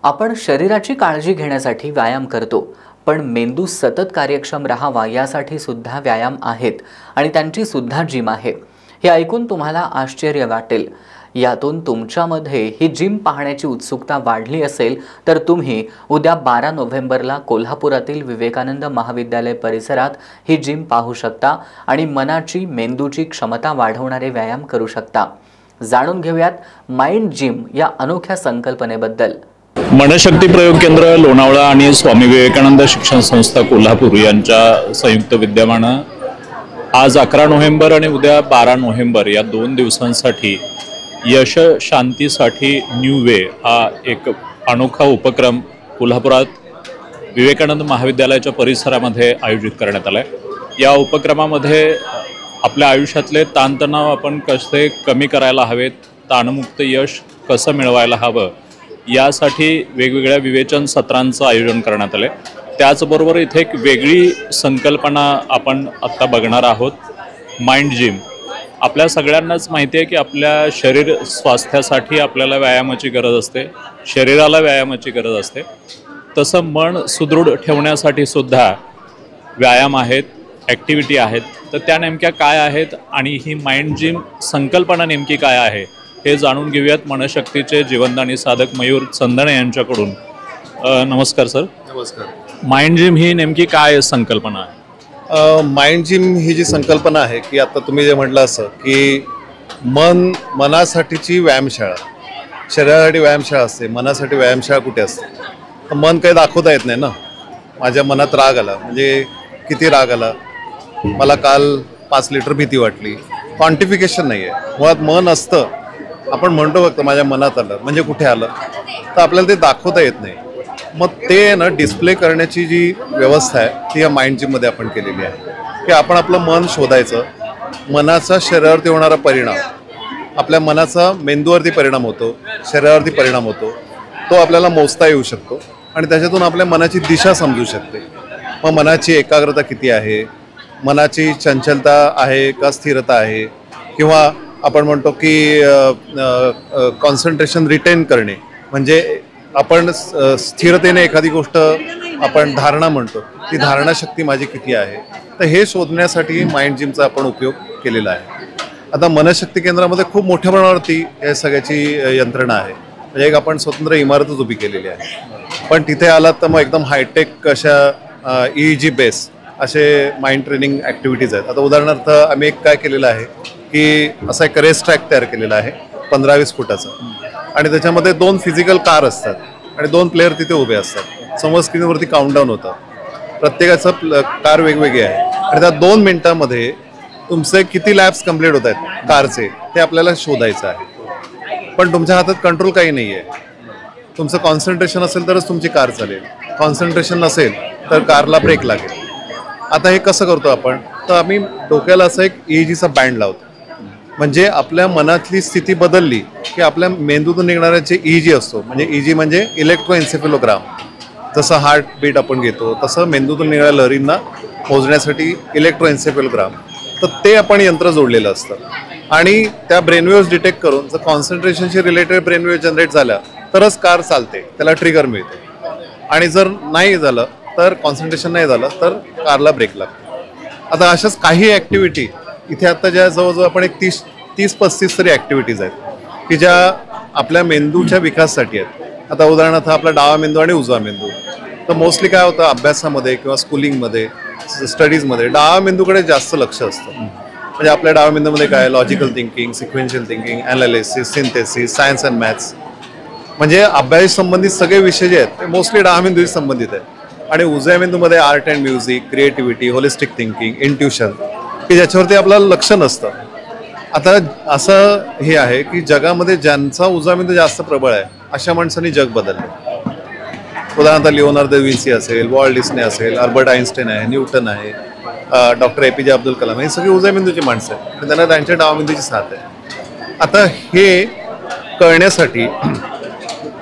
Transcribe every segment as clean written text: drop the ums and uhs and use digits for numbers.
आपण शरीराची काळजी घेण्यासाठी व्यायाम करतो, पण मेंदू सतत कार्यक्षम राहावा यासाठी सुद्धा व्यायाम आहेत आणि त्यांची सुद्धा जिम आहे। हे ऐकून तुम्हाला आश्चर्य वाटेल। यातून तुमच्यामध्ये ही जिम पाहण्याची उत्सुकता वाढली असेल तर तुम्ही उद्या 12 नोव्हेंबरला कोल्हापुरातील विवेकानंद महाविद्यालय परिसरात ही जिम पाहू शकता आणि मनाची मेंदूची क्षमता वाढवणारे व्यायाम करू शकता। जाणून घेऊयात माइंड जिम या अनोख्या संकल्पनेबद्दल। मनशक्ती प्रयोग केंद्र लोणावळा आणि स्वामी विवेकानंद शिक्षण संस्था कोल्हापूर यांच्या संयुक्त विद्यमाने आज 11 नोव्हेंबर आणि उद्या 12 नोव्हेंबर या 2 दिवसांसाठी यश शांतीसाठी न्यू वे हा एक अनोखा उपक्रम कोल्हापुरात विवेकानंद महाविद्यालयाच्या परिसरामध्ये आयोजित करण्यात आला आहे। या उपक्रमामध्ये आपल्या आयुष्यातले ताणतणाव आपण कसे कमी करायला हवेत, ताणमुक्त यश कसं मिळवायला हवं यासाठी वेगवेगळ्या विवेचन सत्रांचं आयोजन करण्यात आले। त्याचबरोबर इथे एक वेगळी संकल्पना आपण आत्ता बघणार आहोत, माइंड जिम। आपल्या सगळ्यांनाच माहिती आहे की आपल्या शरीर स्वास्थ्यासाठी आपल्याला व्यायामाची गरज असते, शरीराला व्यायामाची गरज असते, तसं मन सुदृढ ठेवण्यासाठी सुद्धा व्यायाम आहेत, ॲक्टिव्हिटी आहेत। तर त्या नेमक्या काय आहेत आणि ही माइंड जिम संकल्पना नेमकी काय आहे हे जाणून घेऊयात मनशक्तीचे जीवनदानी साधक मयूर चंदणे यांच्याकडून। नमस्कार सर। नमस्कार। माइंड जिम ही नेमकी काय संकल्पना आहे? माइंड जिम ही जी संकल्पना आहे की आता तुम्ही जे म्हटलं असं की मनासाठीची व्यायामशाळा, शरीरासाठी व्यायामशाळा असते, मनासाठी व्यायामशाळा कुठे असते? तर मन काही दाखवता येत नाही ना। माझ्या मनात राग आला म्हणजे किती राग आला, मला काल 5 लिटर भीती वाटली, क्वांटिफिकेशन नाही आहे। मुळात मन असतं, आपण म्हणतो फक्त माझ्या मनात आलं म्हणजे कुठे आलं, तर आपल्याला ते दाखवता येत नाही। मग ते ना डिस्प्ले करण्याची जी व्यवस्था आहे ती या माइंड जिममध्ये आपण केलेली आहे की आपण आपलं मन शोधायचं, मनाचा शरीरावरती होणारा परिणाम, आपल्या मनाचा मेंदूवरती परिणाम होतो, शरीरावरती परिणाम होतो, तो आपल्याला मोजता येऊ शकतो आणि त्याच्यातून आपल्या मनाची दिशा समजू शकते। मग मनाची एकाग्रता किती आहे, मनाची चंचलता आहे का स्थिरता आहे, किंवा आपण म्हणतो की कॉन्सन्ट्रेशन रिटेन करणे म्हणजे आपण स्थिरतेने एखादी गोष्ट आपण धारणा म्हणतो, ती धारणा शक्ती माझी किती आहे, तर हे शोधण्यासाठी माइंड जिमचा आपण उपयोग केलेला आहे। आता मनशक्ती केंद्रामध्ये खूप मोठ्या प्रमाणावरती या सगळ्याची यंत्रणा आहे, म्हणजे एक आपण स्वतंत्र इमारतच उभी केलेली आहे। पण तिथे आलात तर मग एकदम हायटेक अशा EEG बेस असे माइंड ट्रेनिंग ॲक्टिव्हिटीज आहेत। आता उदाहरणार्थ आम्ही एक काय केलेलं आहे की असा एक रेस ट्रॅक तयार केलेला आहे 15-20 फुटाचा, आणि त्याच्यामध्ये 2 फिजिकल कार असतात आणि 2 प्लेयर तिथे उभे असतात। समोर स्क्रीनवरती काउंटडाऊन होतं, प्रत्येकाचं कार वेगवेगळी आहे आणि त्या 2 मिनिटांमध्ये तुमचे किती लॅप्स कंप्लीट होत आहेत कारचे ते आपल्याला शोधायचं आहे। पण तुमच्या हातात कंट्रोल काही नाही आहे, तुमचं कॉन्सन्ट्रेशन असेल तरच तुमची कार चालेल, कॉन्सन्ट्रेशन नसेल तर कारला ब्रेक लागेल। आता हे कसं करतो आपण, तर आम्ही डोक्याला असं एक EEGचा बँड लावतो, म्हणजे आपल्या मनातली स्थिती बदलली की आपल्या मेंदूतून निघणारा जे EEG असतो, म्हणजे EEG म्हणजे इलेक्ट्रोएन्सेफेलोग्राम, जसं हार्ट बीट आपण घेतो तसं मेंदूतून निघणाऱ्या लहरींना मोजण्यासाठी इलेक्ट्रोएन्सेफेलोग्राम, तर ते आपण यंत्र जोडलेलं असतं आणि त्या ब्रेनवेव्स डिटेक्ट करून जर कॉन्सन्ट्रेशनशी रिलेटेड ब्रेनवेव्ह जनरेट झाल्या तरच कार चालते, त्याला ट्रिगर मिळते, आणि जर नाही झालं तर कॉन्सन्ट्रेशन नाही झालं तर कारला ब्रेक लागतो। आता अशाच काही ॲक्टिव्हिटी इथे आता ज्या जवळजवळ आपण एक 30-35 तरी ॲक्टिव्हिटीज आहेत की ज्या आपल्या मेंदूच्या विकासासाठी आहेत। आता उदाहरणार्थ आपला डावा मेंदू आणि उजवा मेंदू, तर मोस्टली काय होतं अभ्यासामध्ये किंवा स्कूलिंगमध्ये स्टडीजमध्ये डावा मेंदूकडे जास्त लक्ष असतं। म्हणजे आपल्या डावा मेंदूमध्ये काय logical thinking, sequential thinking, analysis, synthesis, science and maths, म्हणजे अभ्यास संबंधित सगळे विषय जे आहेत ते मोस्टली डावा मेंदूशी संबंधित आहेत। आणि उजव्या मेंदूमध्ये art and music, creativity, holistic thinking, intuition, की ज्याच्यावरती आपल्याला लक्ष नसतं। आता असं हे आहे की जगामध्ये ज्यांचा उजवा मेंदू जास्त प्रबळ आहे अशा माणसांनी जग बदललं। उदाहरणार्थ लिओनार्दो दा विन्सी असेल, वॉल्ट डिस्ने असेल, अल्बर्ट आइन्स्टाईन आहे, न्यूटन आहे, डॉक्टर APJ अब्दुल कलाम, हे सगळी उजव्या मेंदूची माणसं आहेत आणि त्यांना त्यांच्या डावा मेंदूची साथ आहे। आता हे कळण्यासाठी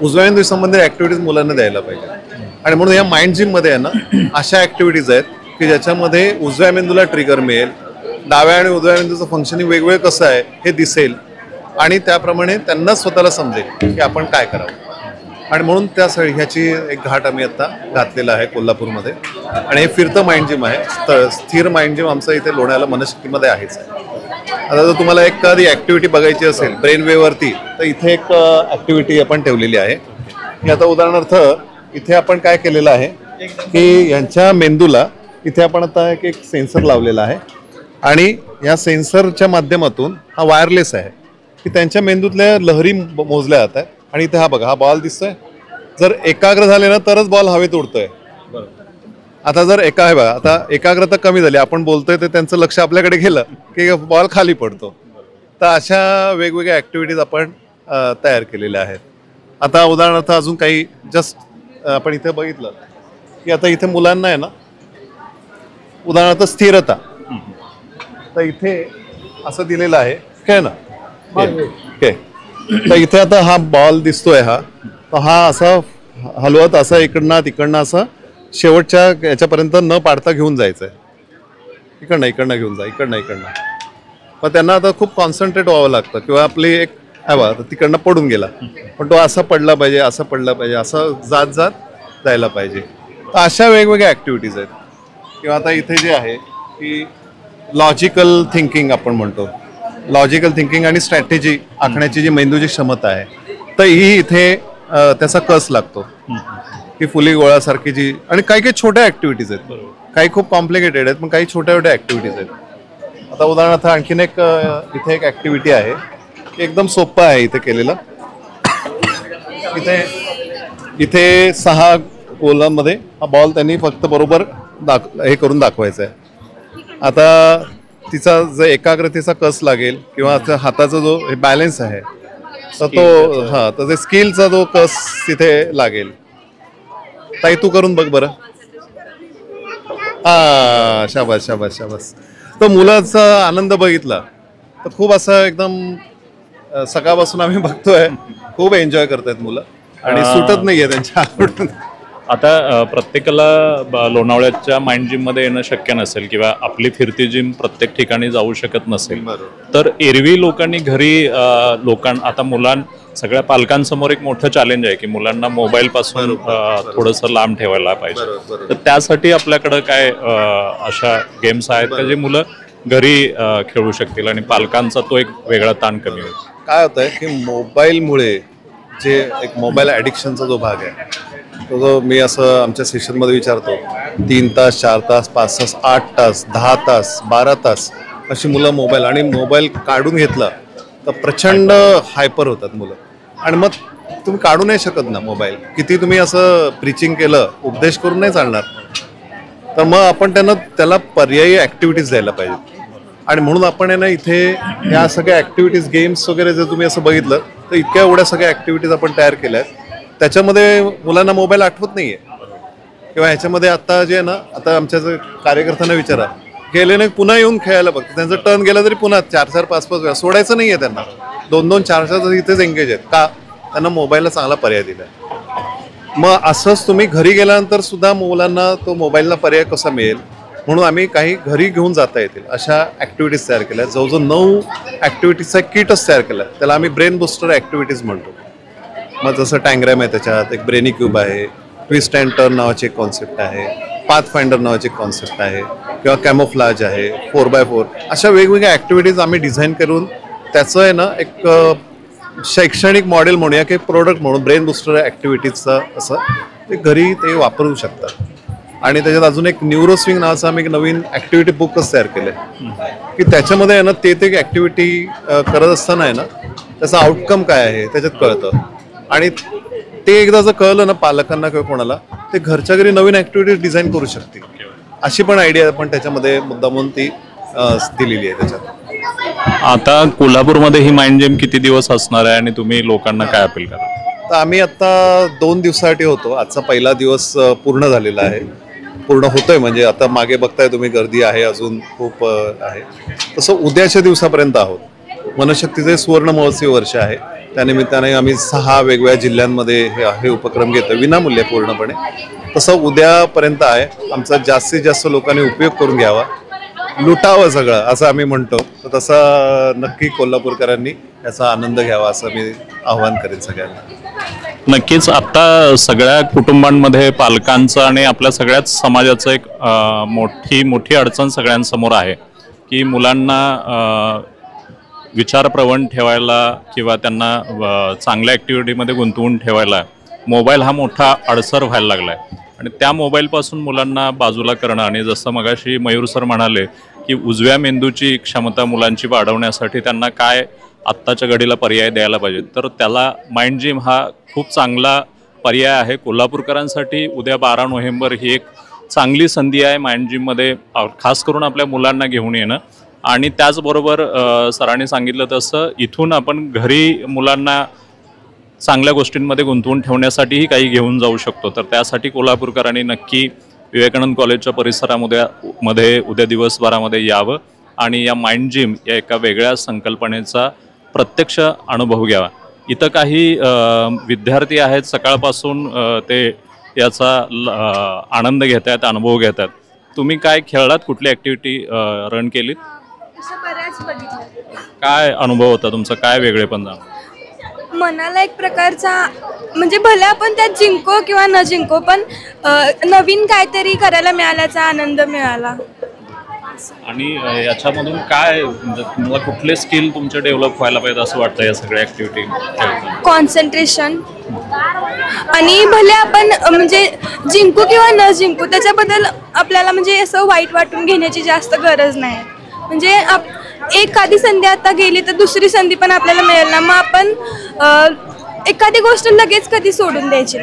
उजव्या मेंदू संबंधित ॲक्टिव्हिटीज मुलांना द्यायला पाहिजे, आणि म्हणून या माइंड जिममध्ये आहे ना अशा ॲक्टिव्हिटीज आहेत की ज्याच्यामध्ये उजव्या मेंदूला ट्रिगर मिळेल, डाव्या आणि उजव्या मेंदूचं फंक्शनिंग वेगवेगळं कसं आहे हे दिसेल आणि त्याप्रमाणे त्यांना स्वतःला समजेल की आपण काय करावं। आणि म्हणून त्यासाठी ह्याची एक घाट आम्ही आता घातलेला आहे कोल्हापूरमध्ये. आणि हे फिरतं माइंड जिम आहे. स्थिर माइंड जिम आमचं इथे लोण्याला मनशक्तीमध्ये आहेच आहे. आता जर तुम्हाला एखादी ॲक्टिव्हिटी बघायची असेल ब्रेन वेवरती, तर इथे एक ॲक्टिव्हिटी आपण ठेवलेली आहे. की आता उदाहरणार्थ इथे आपण काय केलेलं आहे की यांच्या मेंदूला इथे आपण आता एक सेन्सर लावलेला आहे आणि या सेन्सरच्या माध्यमातून हा वायरलेस आहे की त्यांच्या मेंदूतल्या लहरी मोजल्या जात आहेत. आणि इथे हा बघा, हा बॉल दिसतोय. जर एकाग्र झाले ना तरच बॉल हवेत उडतोय. आता जर आहे बघा, आता एकाग्रता कमी झाली, आपण बोलतोय तर त्यांचं लक्ष आपल्याकडे गेलं की बॉल खाली पडतो. तर अशा वेगवेगळ्या ॲक्टिव्हिटीज आपण तयार केलेल्या आहेत. आता उदाहरणार्थ अजून काही जस्ट आपण इथे बघितलं की आता इथे मुलांना आहे ना, उदाहरणार्थ स्थिरता, तर इथे असं दिलेलं आहे काय ना, ओके. तर इथे आता हा बॉल दिसतोय, तर हा असा हलवत असा इकडनं तिकडनं असं शेवटच्या याच्यापर्यंत न पाडता घेऊन जायचं आहे. इकडनं घेऊन जा, इकडनं. मग त्यांना आता खूप कॉन्सन्ट्रेट व्हावं लागतं किंवा आपली एक हवा तिकडनं पडून गेला, पण तो असा पडला पाहिजे, असं जात जायला पाहिजे. तर अशा वेगवेगळ्या ॲक्टिव्हिटीज आहेत. किंवा आता इथे जे आहे की लॉजिकल थिंकिंग आपण म्हणतो, लॉजिकल थिंकिंग आणि स्ट्रॅटेजी आखण्याची जी मेंदूची क्षमता आहे, तर ही इथे त्याचा कस लागतो की फुली गोळासारखी जी. आणि काही छोट्या ॲक्टिव्हिटीज आहेत, काही खूप कॉम्प्लिकेटेड आहेत, पण काही छोट्या ॲक्टिव्हिटीज आहेत. आता उदाहरणार्थ आणखीन एक इथे एक ॲक्टिव्हिटी आहे, एकदम सोपं आहे इथे केलेलं. इथे 6 गोलांमध्ये हा बॉल त्यांनी फक्त बरोबर हे करून दाखवायचा आहे. आता तिचा जो एकाग्रतेचा कस लागेल किंवा हाताचा जो बॅलन्स आहे, तर तो तर ते स्किलचा जो कस तिथे लागेल. ताई तू करून बघ बरं. शाबास. तर मुलाचा आनंद बघितला तर खूप असं एकदम सकाळपासून आम्ही बघतोय, खूप एन्जॉय करतायत मुलं आणि सुटत नाहीये त्यांच्या आवडून. आता प्रत्येकाला लोणावळ्याच्या माइंड जिम मध्ये येणं शक्य नसेल किंवा आपली फिरती जिम प्रत्येक ठिकाणी जाऊ शकत नसेल, तर एरवी लोकांनी घरी आता सगळ्या पालकांसमोर एक मोठं चॅलेंज आहे की मुलांना मोबाईल पासून थोडंसं लांब ठेवायला पाहिजे. तर त्यासाठी आपल्याकडं काय अशा गेम्स आहेत का जे मुलं घरी खेळू शकतील आणि पालकांचा तो एक वेगळा ताण कमी होईल? काय होत आहे की मोबाईलमुळे जे एक मोबाईल ॲडिक्शनचा जो भाग आहे, तो जो मी असं आमच्या सेशनमध्ये विचारतो, 3 तास 4 तास 5 तास 8 तास 10 तास 12 तास अशी मुलं मोबाईल काढून घेतला तर प्रचंड हायपर होतात मुलं. आणि मग तुम्ही काढू नाही शकत ना मोबाईल, किती तुम्ही असं प्रीचिंग केलं, उपदेश करून नाही चालणार. तर मग आपण त्याला पर्यायी ॲक्टिव्हिटीज द्यायला पाहिजे. आणि म्हणून आपण आहे ना इथे या सगळ्या ॲक्टिव्हिटीज गेम्स वगैरे जर तुम्ही असं बघितलं तर इतक्या एवढ्या सगळ्या ॲक्टिव्हिटीज आपण तयार केल्या आहेत. त्याच्यामध्ये मुलांना मोबाईल आठवत नाही आहे. किंवा ह्याच्यामध्ये आता जे आहे ना, आता आमच्या जर कार्यकर्त्यांना विचारा, गेले नाही पुन्हा येऊन खेळायला बघतो, त्यांचं टर्न गेलं तरी पुन्हा 4-4 5-5 वेळा सोडायचं नाही आहे त्यांना. 2-2 4-4 इथेच एंगेज आहेत का, त्यांना मोबाईलला चांगला पर्याय दिला आहे. मग असंच तुम्ही घरी गेल्यानंतर सुद्धा मुलांना तो मोबाईलला पर्याय कसा मिळेल म्हणून आम्ही काही घरी घेऊन जाता येतील अशा ॲक्टिव्हिटीज तयार केल्या. जवळजवळ 9 ॲक्टिव्हिटीजचा किटच तयार केला. त्याला आम्ही ब्रेन बुस्टर ॲक्टिव्हिटीज म्हणतो. मग जसं टँग्रॅम आहे, त्याच्यात एक ब्रेनी क्यूब आहे, ट्विस्ट अँड टर्न नावाची एक कॉन्सेप्ट आहे, पाथ फाइंडर नावाची एक कॉन्सेप्ट आहे, किंवा कॅमोफ्लाज आहे, 4x4 अशा वेगवेगळ्या ॲक्टिव्हिटीज आम्ही डिझाईन करून त्याचं आहे ना एक शैक्षणिक मॉडेल म्हणूया की प्रोडक्ट म्हणून ब्रेन बुस्टर ॲक्टिव्हिटीजचं असं ते घरी ते वापरू शकतात. आणि त्याच्यात अजून एक न्यूरोस्विंग नावाचं आम्ही एक नवीन ॲक्टिव्हिटी बुकच तयार केलं आहे की त्याच्यामध्ये आहे ना ते ॲक्टिव्हिटी करत असताना आहे ना त्याचा आउटकम काय आहे त्याच्यात कळतं. आणि ते एकदा जर कळलं ना पालकांना किंवा कोणाला, ते घरच्या घरी नवीन ॲक्टिव्हिटीज डिझाईन करू शकतील. अशी पण आयडिया आपण त्याच्यामध्ये मुद्दामून ती दिलेली आहे त्याच्यात. आता कोल्हापूरमध्ये ही माइंड जिम किती दिवस असणार आहे आणि तुम्ही लोकांना काय अपील करा? तर आम्ही आता 2 दिवसासाठी होतो. आजचा पहिला दिवस पूर्ण झालेला आहे, पूर्ण होतोय म्हणजे आता मागे बघताय तुम्ही गर्दी आहे अजून खूप आहे. तसं उद्याच्या दिवसापर्यंत आहोत. मनशक्तीचे सुवर्ण महोत्सवी वर्ष आहे, त्यानिमित्ताने आम्ही 6 वेगवेगळ्या जिल्ह्यांमध्ये हे उपक्रम घेतो विनामूल्य पूर्णपणे. तसं उद्यापर्यंत आहे. आमचा जास्तीत जास्त लोकांनी उपयोग करून घ्यावा, लुटावं सगळं असं आम्ही म्हणतो. तर तसं नक्की कोल्हापूरकरांनी याचा आनंद घ्यावा असं मी आवाहन करेन सगळ्यांना. नक्कीच आता सगळ्या कुटुंबांमध्ये पालकांचं आणि आपल्या सगळ्याच समाजाचं एक मोठी अडचण सगळ्यांसमोर आहे की मुलांना विचारप्रवण ठेवायला किंवा त्यांना चांगल्या ॲक्टिव्हिटीमध्ये गुंतवून ठेवायला मोबाईल हा मोठा अडसर व्हायला लागला आहे. आणि त्या मोबाईलपासून मुलांना बाजूला करणं, आणि जसं मगाशी मयूर सर म्हणाले की उजव्या मेंदूची क्षमता मुलांची वाढवण्यासाठी त्यांना काय आत्ताच्या घडीला पर्याय द्यायला पाहिजे, तर त्याला माइंड जिम हा खूप चांगला पर्याय आहे. कोल्हापूरकरांसाठी उद्या 12 नोव्हेंबर ही एक चांगली संधी आहे माइंड जिममध्ये खास करून आपल्या मुलांना घेऊन येणं. आणि त्याचबरोबर सरांनी सांगितलं तसं इथून आपण घरी मुलांना चांगल्या गोष्टींमध्ये गुंतवून ठेवण्यासाठीही काही घेऊन जाऊ शकतो. तर त्यासाठी कोल्हापूरकरांनी नक्की विवेकानंद कॉलेजच्या परिसरामध्ये उद्या दिवसभरामध्ये यावं आणि या माइंड जिम या एका वेगळ्या संकल्पनेचा प्रत्यक्ष अनुभव घ्यावा. इथं काही विद्यार्थी आहेत, सकाळपासून ते याचा आनंद घेत आहेत, अनुभव घेत आहेत. तुम्ही काय खेळलात, कुठली ॲक्टिव्हिटी रन केलीत, बऱ्याच बघितलं. काय अनुभव होता तुमचा, काय वेगळेपण जाणवलं? मनाला एक प्रकारचा म्हणजे भले आपण त्यात जिंको किंवा न जिंको पण नवीन काहीतरी करायला मिळाल्याचा आनंद मिळाला. आणि याच्यामधून काय म्हणजे तुम्हाला कुठले स्किल तुमचे डेव्हलप व्हायला पाहिजे असं वाटतं या सगळ्या ॲक्टिव्हिटी? कॉन्सन्ट्रेशन. आणि भले आपण म्हणजे जिंकू किंवा न जिंकू त्याच्याबद्दल आपल्याला म्हणजे असं वाईट वाटून घेण्याची जास्त गरज नाही. म्हणजे एखादी संधी आता गेली तर दुसरी संधी पण आपल्याला मिळेल ना, मग आपण एखादी गोष्ट लगेच कधी सोडून द्यायची.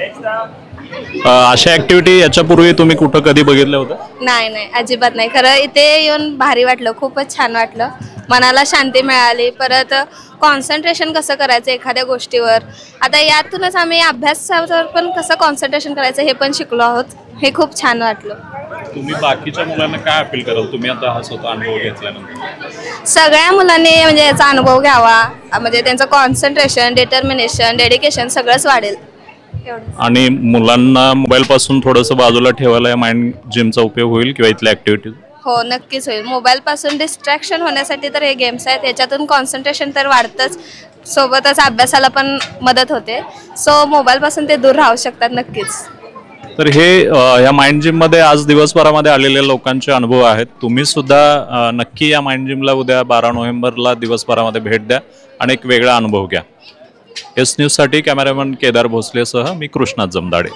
अशा ॲक्टिव्हिटी याच्यापूर्वी तुम्ही कुठं कधी बघितलं होतं? नाही, अजिबात नाही. खरं इथे येऊन भारी वाटलं, खूपच छान वाटलं, मनाला शांती मिळाली. परत कॉन्सन्ट्रेशन कसं करायचं एखाद्या गोष्टीवर, आता यातूनच आम्ही अभ्यासावर पण कसं कॉन्सन्ट्रेशन करायचं हे पण शिकलो आहोत. हे खूप छान वाटलं. तुम्ही बाकीच्या मुलांना काय अपील कराल, तुम्ही आता हा स्वतः अनुभव घेतल्यानंतर? सगळ्या मुलांनी म्हणजे याचा अनुभव घ्यावा, म्हणजे त्यांचं कॉन्सन्ट्रेशन, डिटर्मिनेशन, डेडिकेशन सगळंच वाढेल. आणि मुलांना मोबाईलपासून थोडंसं बाजूला ठेवायला या माइंड जिमचा उपयोग होईल किंवा इथल्या ॲक्टिव्हिटीज? हो, नक्कीच होईल. मोबाईलपासून डिस्ट्रॅक्शन होण्यासाठी तर हे गेम्स आहेत, याच्यातून कॉन्सन्ट्रेशन तर वाढतंच, सोबतच अभ्यासाला पण मदत होते. सो मोबाईलपासून ते दूर राहू शकतात नक्कीच. तर हे या माइंड जिममध्ये आज दिवसभरामध्ये आलेल्या लोकांचे अनुभव आहेत. तुम्ही सुद्धा नक्की या माइंड जिमला उद्या 12 नोव्हेंबरला दिवसभरामध्ये भेट द्या आणि एक वेगळा अनुभव घ्या. एस न्यूजसाठी कॅमेरामॅन केदार भोसलेसह मी कृष्णात जमदाडे.